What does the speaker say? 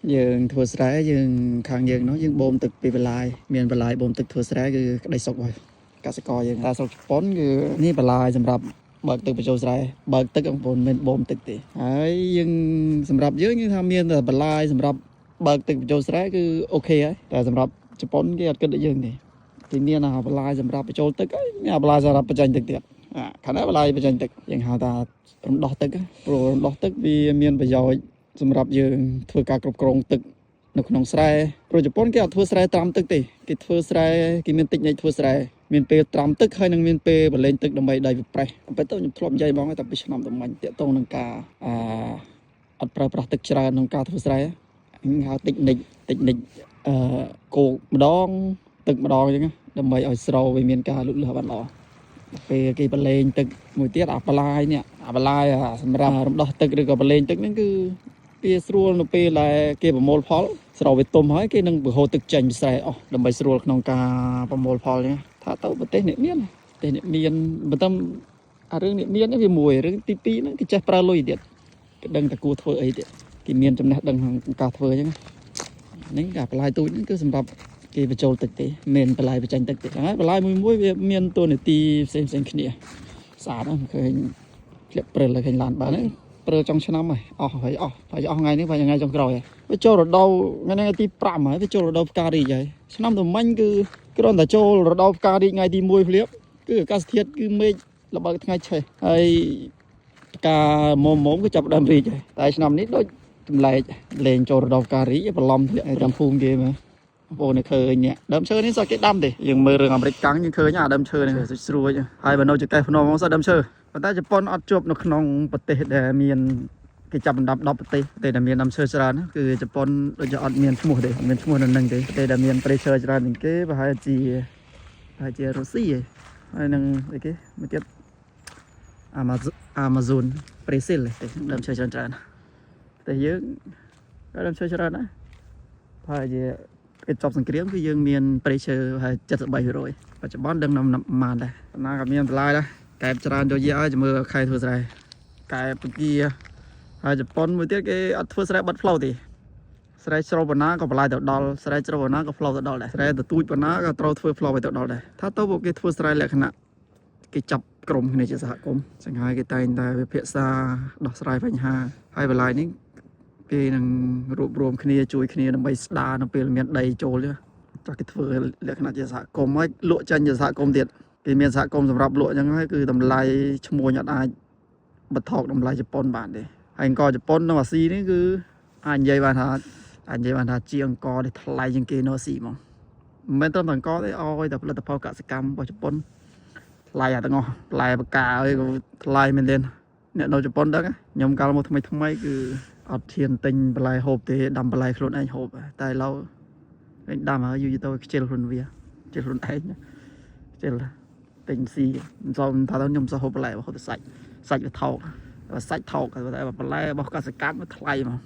dương thua sái dương khang dương nó dương bom tực bị lại miền bị lại bom tực thua sái cứ đầy sọc rồi cả sẽ coi dương ta sọc pón cứนี่bị lạiสำหรับเบิกตึกไปโจสายเบิกตึกของผมเป็นบอมตึกตีไอ้ยังสำหรับเยอะยังทำเมียนแต่บลายสำหรับเบิกตึกไปโจสายคือโอเคไอ้แต่สำหรับจะป้อนก็ก็ได้ยังนี่ที่เมียนเอาบลายสำหรับไปโจตึกไอ้เนี่ยบลายสำหรับไปจันตึกเดียดขณะบลายไปจันตึกยังหาตาดอกตึกโปรดอกตึกวีเมียนไปยอยสำหรับยังធ្វើការគ្រប់គ្រងទឹកនៅក្នុងស្រែប្រជប៉ុនគេអត់ធ្វើស្រែត្រាំទឹកទេគេធ្វើស្រែគេមានតិចនៃធ្វើស្រែមានពេលត្រាំទឹកហើយនឹងមានពេលបលែងទឹកដើម្បីដៃប្រេះប៉ុន្តែខ្ញុំធ្លាប់និយាយបងតែពីឆ្នាំតំមាញ់តាក់ទងនឹងការអត់ប្រើប្រាស់ទឹកច្រើនក្នុងការធ្វើស្រែហៅតិចនិចគោកម្ដងទឹកម្ដងអញ្ចឹងដើម្បីឲ្យស្រោវាមានការលូតលាស់បានល្អពេលគេបលែងទឹកមួយទៀតអាបឡាយនេះអាបឡាយសម្រាប់រំដោះទឹកឬក៏បលែងទឹកហ្នឹងគឺវាស្រួលនៅពេលដែលគេប្រមូលផលស្រោវាទុំហើយគេនឹងបង្ហូរទឹកចេញពីស្រែអស់ដើម្បីស្រួលក្នុងការប្រមូលផលនេះថាទៅប្រទេសអ្នកមានបើតាមអារឿងអ្នកមានវាមួយរឿងទី2ហ្នឹងគេចេះប្រើលុយទៀតគេដឹងតែគួរធ្វើអីទៀតគេមានចំណេះដឹងក្នុងការធ្វើអញ្ចឹងនេះការបលាយទូចហ្នឹងគឺសម្រាប់គេបញ្ចូលទឹកទេមិនបលាយបញ្ចេញទឹកទេហើយបលាយមួយវាមានតួនាទីផ្សេងគ្នាស្អាតណាស់ឃើញធ្លាក់ព្រិលឃើញឡានបានហ្នឹងព្រើចុងឆ្នាំហើយអស់ថ្ងៃនេះហើយថ្ងៃចុងក្រោយហើយវាចូលរដូវថ្ងៃទី5ហើយវាចូលរដូវផ្ការីកហើយឆ្នាំតំមាញ់គឺគ្រាន់តែចូលរដូវផ្ការីកថ្ងៃទី1ភ្លាមគឺអាកាសធាតុគឺមេឃល្បើកថ្ងៃឆេះហើយផ្កាមុំគឺចាប់ដើមរីកហើយតែឆ្នាំនេះដូចចម្លែកលេងចូលរដូវផ្ការីកបន្លំធ្លាក់តាមភូមិគេមើលបងប្អូនឃើញនេះដើមឈើនេះសោះគេដាំទេយើងមើលរឿងអាមេរិកកាំងយើងឃើញដើមឈើនេះស្រួយហើយបើនៅចកេះភ្នំមកសោះដើមឈើប៉ុន្តែជប៉ុនអត់ជាប់នៅក្នុងប្រទេសដែលមានគេចាប់អណ្ដាប់10ប្រទេសដែលមានដើមឈើច្រើនគឺជប៉ុនដូចជាអត់មានឈ្មោះទេអត់មានឈ្មោះនៅនឹងទេតែដែលមានព្រៃឈើច្រើនជាងគេប្រហែលជារុស្ស៊ីហើយនឹងអីគេមួយទៀតAmazon ព្រៃស៊ីលទេដើមឈើច្រើនតែយើងក៏ដើមឈើច្រើនដែរប្រហែលជាគេចប់សង្គ្រាមគឺយើងមានព្រៃឈើប្រហែល73%បច្ចុប្បន្នដឹងតាមប៉ុន្មានដែរប៉ុន្តែក៏មានបន្លាយដែរកែបច្រើនយកយាឲ្យមើលខែធ្វើស្រែកែបពគាហើយជប៉ុនមួយទៀតគេអត់ធ្វើស្រែបិទផ្លូវទេស្រែជ្រៅបណ្ណាក៏បន្លាយទៅដល់ស្រែជ្រៅបណ្ណាក៏ផ្លូវទៅដល់ដែរស្រែទៅទូចបណ្ណាក៏ត្រូវធ្វើផ្លូវឲ្យទៅដល់ដែរថាទៅពួកគេធ្វើស្រែលក្ខណៈគេចាប់ក្រុមគ្នាជាសហគមន៍ចឹងហើយគេតែងតែវិភាសាដោះស្រាយបញ្ហាហើយបន្លាយនេះគេនឹងរួបរวมគ្នាជួយគ្នាដើម្បីស្ដារនៅពេលមានដីចូលចាស់គេធ្វើលក្ខណៈជាសហគមន៍ហើយលក់ចាញ់ជាសហគមន៍ទៀតគេមានសហគមន៍សម្រាប់លក់អញ្ចឹងហើយគឺតម្លៃឈ្មោះអត់អាចបថោកតម្លៃជប៉ុនបានទេហើយអង្គជប៉ុននៅអាស៊ីនេះគឺអាចនិយាយបានថាជាអង្គដែលថ្លៃជាងគេនៅអាស៊ីហ្មងមិនមែនត្រឹមតែអង្គទេអោយតែផលិតផលកសិកម្មរបស់ជប៉ុនថ្លៃទាំងអស់ផ្លែបកាអីក៏ថ្លៃមែនទេអ្នកនៅជប៉ុនដឹងខ្ញុំកាលមកថ្មីគឺអត់ឈានទិញបន្លែហូបទេដាំបន្លែខ្លួនឯងហូបតែឥឡូវវិញដាំហើយយូរទៅខ្ជិលខ្លួនវាខ្ជិលខ្លួនឯងខ្ជិលទិញស៊ីមិនសមថាខ្ញុំសោះហូបបន្លែហូបតែសាច់វាថោកសាច់ថោកតែបន្លែរបស់កសិកម្មវាថ្លៃហ្មង